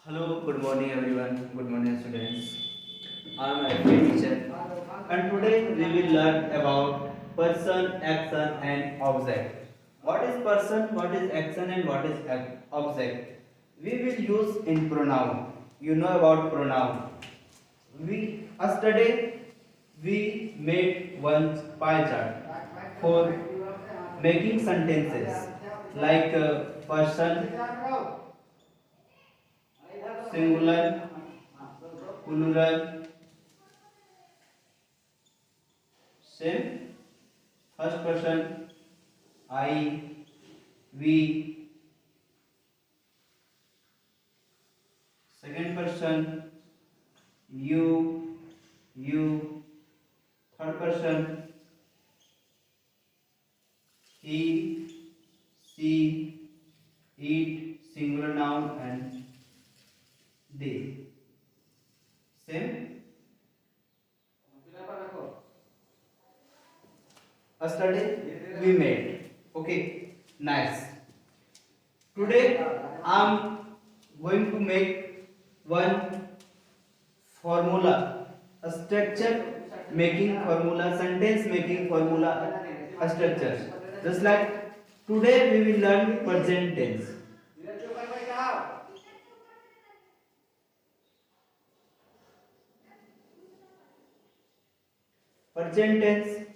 Hello, good morning everyone. Good morning students. I am a teacher and today we will learn about person, action and object. What is person, what is action and what is object? We will use in pronoun. You know about pronoun. Yesterday we made one pie chart for making sentences like person, singular, plural, same, first person, I, we, second person, you, third person, he, she, it, singular noun and they. Same. Yesterday we made. Okay, nice. Today I'm going to make one formula, a structure making formula, sentence making formula, a structure. Just like today we will learn present tense. Present tense.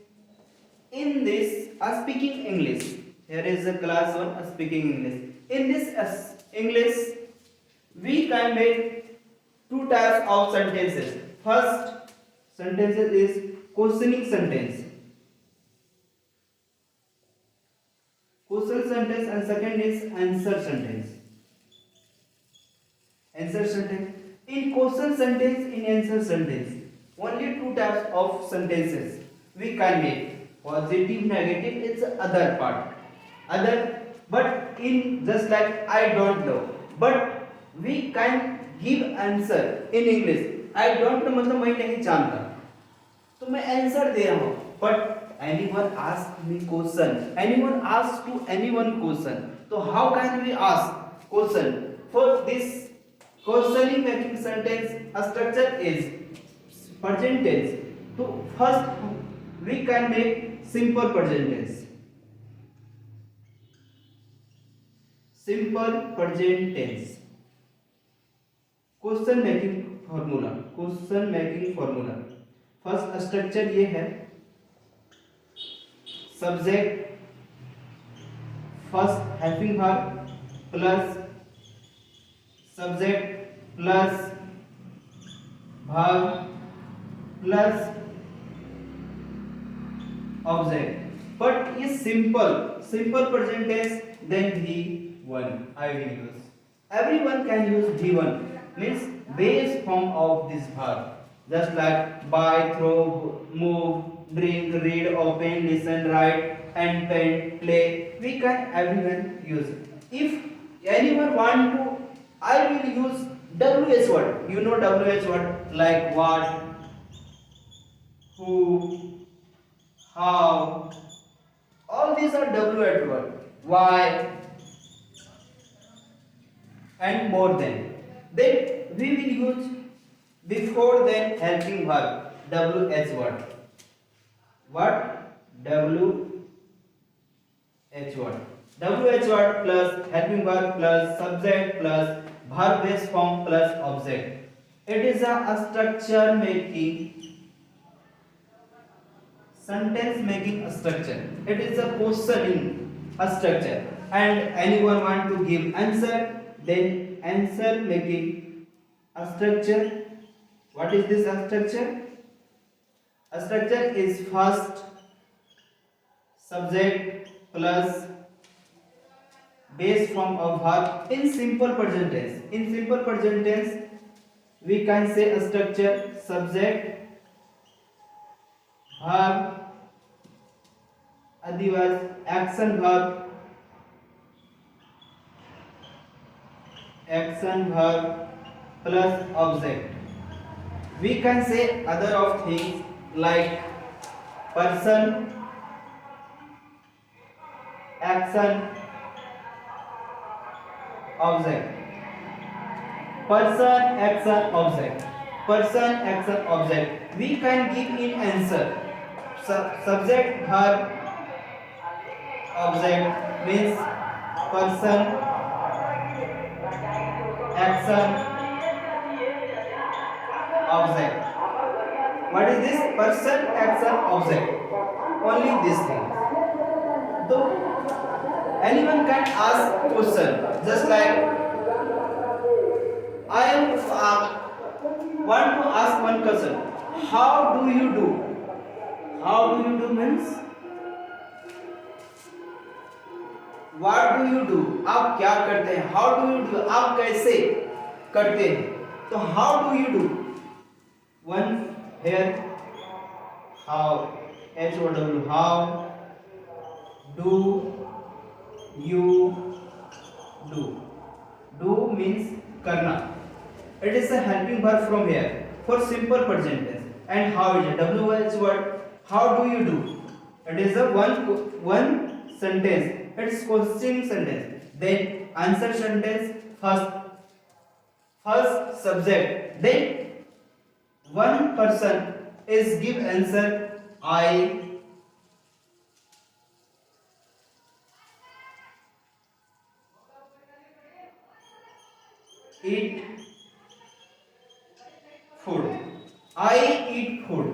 In this, speaking English. Here is a class one, speaking English. In this English, we can make two types of sentences. First sentences is questioning sentence. Question sentence and second is answer sentence. Answer sentence. In question sentence, in answer sentence, only two types of sentences we can make. Positive, negative is the other part. Other, but in just like I don't know, but we can give answer in English. I don't know मतलब मैं नहीं जानता, तो मैं answer दे रहा हूँ. But anyone ask me question, anyone ask to anyone question, so how can we ask question? For this questioning making sentence, a structure is present tense. So first we can make simple present tense. Simple present tense. Question making formula. Question making formula. First structure ये है. Subject first helping verb plus subject plus verb plus object. But ये simple present tense. Then V1 I will use. Everyone can use V1, means base form of this verb. Just like buy, throw, move, drink, read, open, listen, write, and paint, play. We can everyone use. If anyone want to, I will use WH word. You know WH word like what, who, how. All these are WH word. Why and more than. Then we will use before then helping verb WH word. What? WH word. WH word plus helping verb plus subject plus verb base form plus object. It is a structure making sentence making a structure. It is a questioning a structure. And anyone want to give answer, then answer making a structure. What is this structure? A structure is first subject plus base form of verb in simple present tense. In simple present tense, we can say a structure subject verb, otherwise action verb plus object. We can say other of things like person, action, object. person, action, object. Person, action, object. We can give in answer. Subject, verb, object means person, action, object. What is this? Person, action, object. Only this thing. So anyone can ask question. Just like I am want to ask one question. How do you do? How do you do means what do you do? आप क्या करते हैं? How do you do? आप कैसे करते हैं? तो how do you do? One here how HOW how do you do? Do means करना. It is a helping verb from here for simple present tense. And how is it? WH word. How do you do? It is a one sentence. It is question sentence. Then answer sentence first subject. Then one person is give answer. I eat food. I eat food.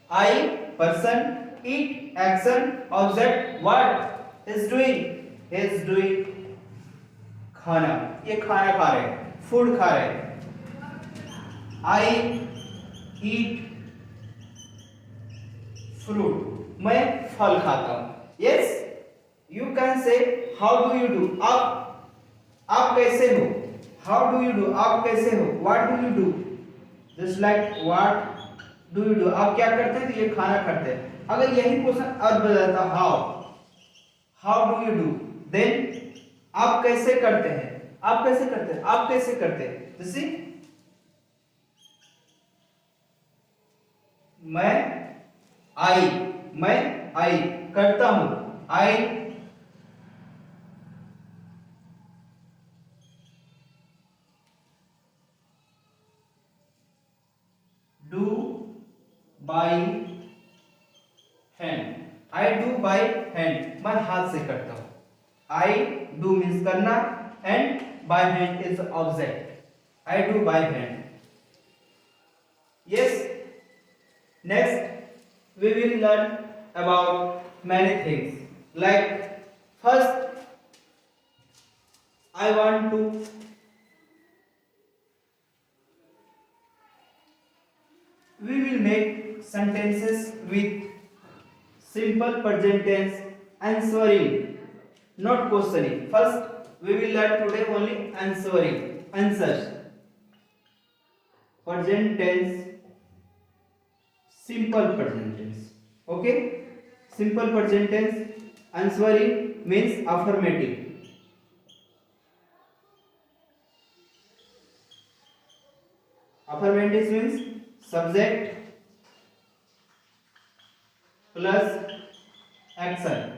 I person eat action object what is doing? Is doing खाना. ये खाना खा रहे हैं. Food खा रहे हैं. I eat fruit. मैं फल खाता हूँ. Yes, you can say how do you do? आप कैसे हो? How do you do? आप कैसे हो? What do you do? Just like what do you do? आप क्या करते हैं? तो ये खाना खाते हैं. अगर यही क्वेश्चन और बताता how do you do? Then आप कैसे करते हैं? आप कैसे करते हैं? आप कैसे करते हैं? जैसे मैं आई करता हूं. I do by hand. I do by hand. मैं हाथ से करता हूं. I do means करना and by hand is object. I do by hand. Yes. Next we will learn about many things. Like first I want to we will make sentences with simple present tense answering, not questioning. First, we will learn today only answering, answers. Present tense, simple present tense. Okay? Simple present tense, answering means affirmative. Affirmative means subject plus action.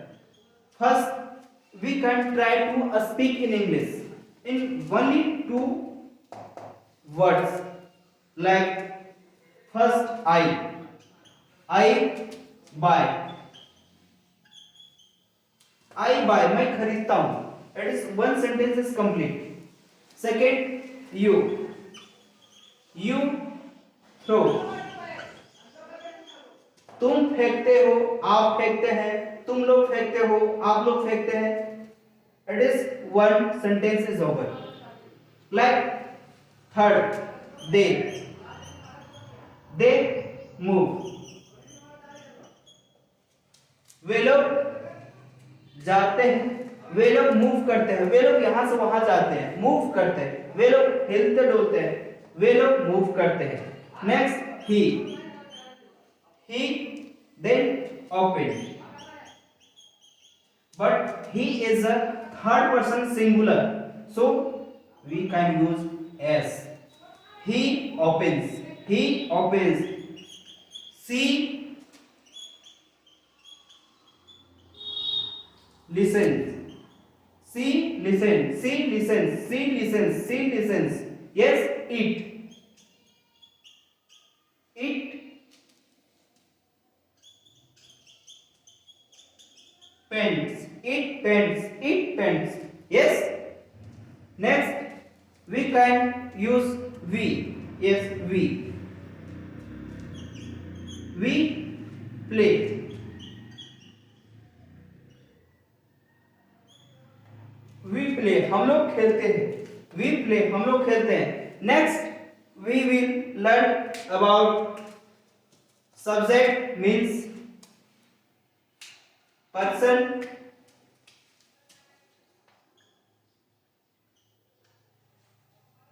First, we can try to speak in English in only two words. Like first, I buy. I buy. मैं खरीदता हूँ. It is one sentence is complete. Second, you throw. तुम फेंकते हो, आप फेंकते हैं, तुम लोग फेंकते हो, आप लोग फेंकते हैं. It is one sentence is over. Like third, they move. वे लोग जाते हैं, वे लोग मूव करते हैं, वे लोग यहां से वहां जाते हैं, मूव करते हैं, वे लोग हिलते डुलते हैं, वे लोग मूव करते हैं. Next, he then opened, but he is a third person singular, so we can use s. He opens. She listens. She listens. Yes, eat. Eat pens. Eat pens. Eat pens. Yes. Next, we can use we. Yes, we. We play. We play. हम लोग खेलते हैं. We play. हम लोग खेलते हैं. Next, we will learn about subject means person.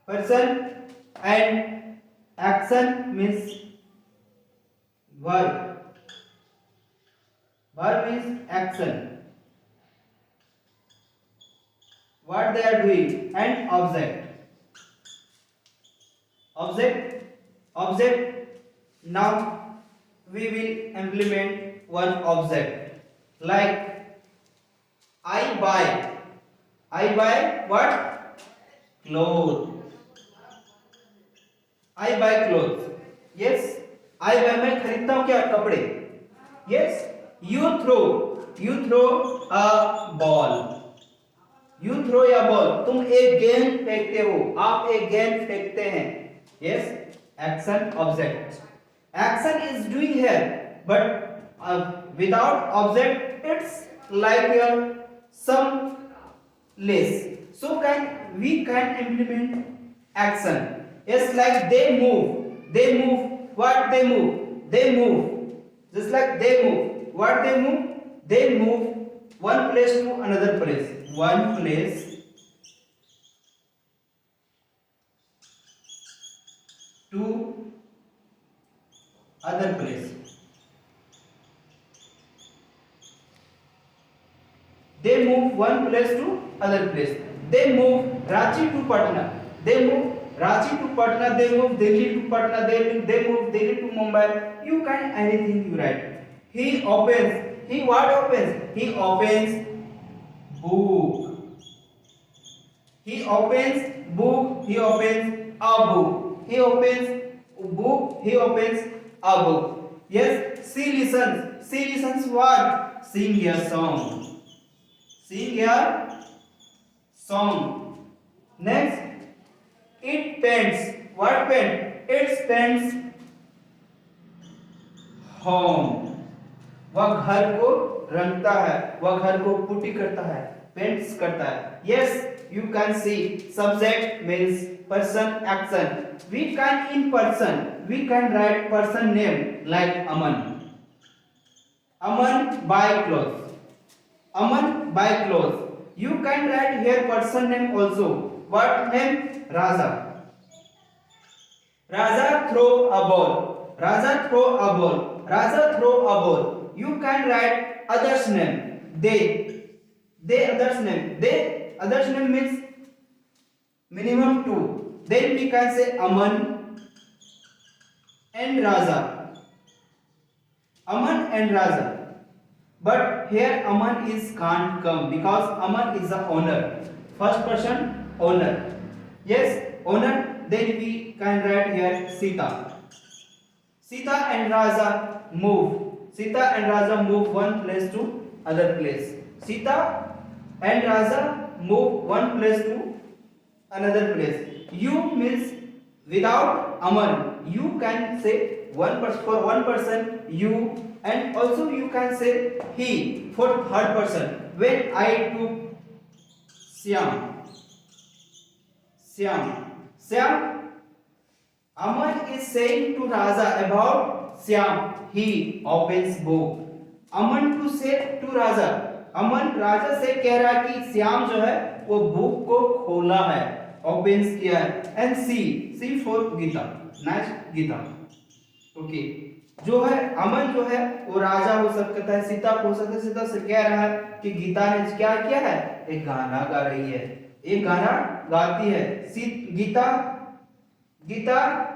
Person and action means verb. Verb means action. What they are doing, and object. Object. Now we will implement one object. Like I buy what? Clothes. I buy clothes. Yes. I buy, मैं खरीदता हूँ क्या? कपड़े. Yes. You throw a ball. You throw a ball. तुम एक गेंद फेंकते हो. आप एक गेंद फेंकते हैं. Yes. Action, object. Action is doing here, but without object, it's like some less. So we can implement action. Yes, like they move. What they move. Just like they move. What they move? They move one place to another place. One place to other place. They move one place to other place. They move Ranchi to Patna. They move Ranchi to Patna. They move Delhi to Patna. They move Delhi to Mumbai. You can anything you write. He opens. He what opens? He opens book. He opens book. He opens a book. He opens book. He opens a book. Yes. She listens. She listens what? Sing a song. Sing a song. Next, it paints. What paint? It paints home. वह घर को रंगता है. वह घर को putty करता है. पेंट्स करता है. Yes, you can see. Subject means person, action. We can in person. We can write person name like Aman. Aman buy clothes. Aman buy clothes. You can write here person name also. What name? Raja. Raja throw a ball. Raja throw a ball. Raja throw a ball. You can write others name. They others name. They others name means minimum two. Then we can say Aman and Raja. Aman and Raja. But here Aman is can't come because Aman is the owner. First person owner. Yes, owner. Then we can write here Sita. Sita and Raja move. Sita and Raja move one place to other place. Sita and Raja move one place to another place. You means without Aman. You can say one person for one person you, and also you can say he for third person. When I took Syam, Aman is saying to Raja about Syam. He opens book. Aman to say to Raja. Aman राजा से कह रहा है कि श्याम जो है वो book को खोला है, ओपन्स किया है. And see for Gita. Next Gita. Okay. जो है अमन जो है वो राजा हो सकता है, सीता हो सकता है. सीता से कह रहा है कि गीता ने क्या किया है? एक गाना गा रही है, एक गाना गाती है. Gita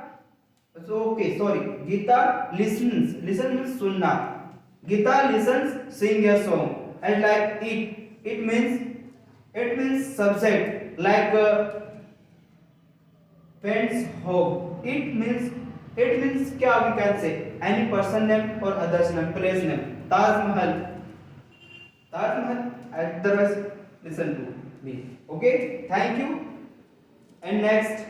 okay sorry Gita listens. Listen means सुनना. Gita listens, sing a song. And like it means subject like friend's home. It means क्या we can say any person name or others name, place name. Taj Mahal. Taj Mahal. Otherwise, listen to me. Okay. Thank you. And next,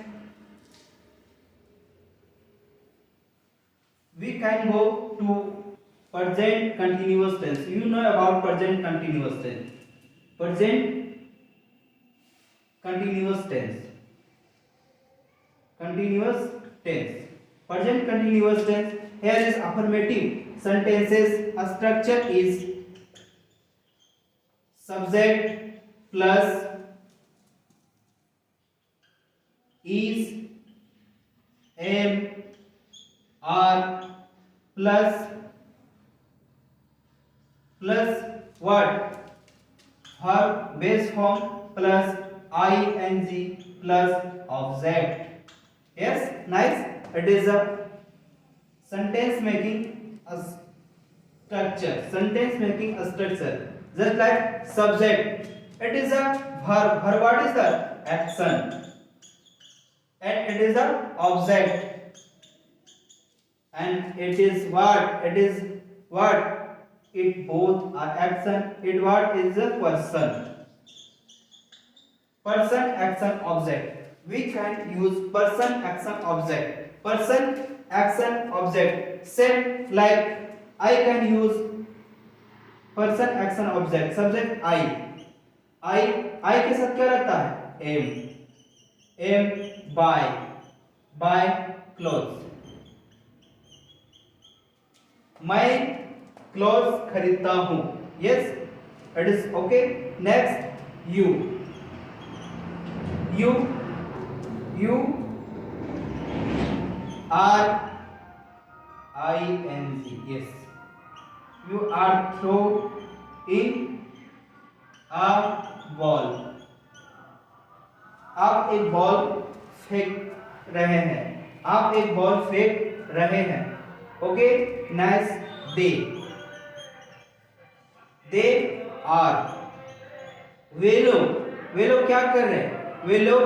we can go to present continuous tense. You know about present continuous tense. Present continuous tense. Continuous tense. Present continuous tense. Here is affirmative sentences. A structure is subject plus is, am, are plus what? Verb base form plus ing plus object. Yes, nice. It is a sentence making a structure. Sentence making a structure. Just like subject. It is a verb. Verb what is the action? And it is a object. And it is what? It is what? It both are action. It what is a person. Person, action, object. We can use person, action, object. Person, action, object. Same like I can use person, action, object. Subject I के साथ क्या रहता है? Am, buy clothes. मैं cloth खरीदता हूँ. Yes, it is okay. Next, you are ing. Yes, you are throwing a ball. आप एक बॉल फेंक रहे हैं. आप एक बॉल फेंक रहे हैं. Okay, nice. They are. वे लोग क्या कर रहे हैं? वे लोग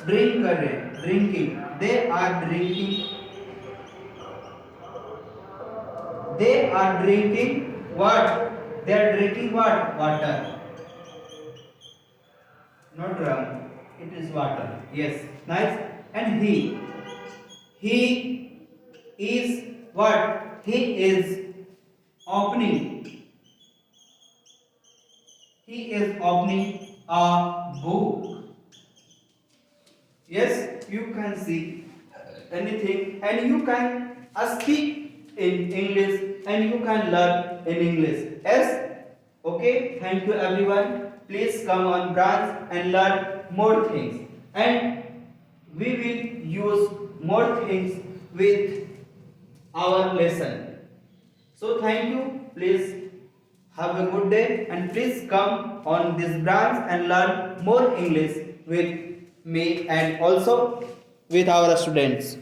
ड्रिंक कर रहे हैं. Drinking. They are drinking. They are drinking what? They are drinking what? Water. Not rum. It is water. Yes, nice. And he is what? He is opening. He is opening a book. Yes, you can see anything, and you can speak in English, and you can learn in English. Yes. Okay. Thank you, everyone. Please come on branch and learn more things, and we will use more things with our lesson. So thank you. Please have a good day, and please come on this branch and learn more English with me and also with our students.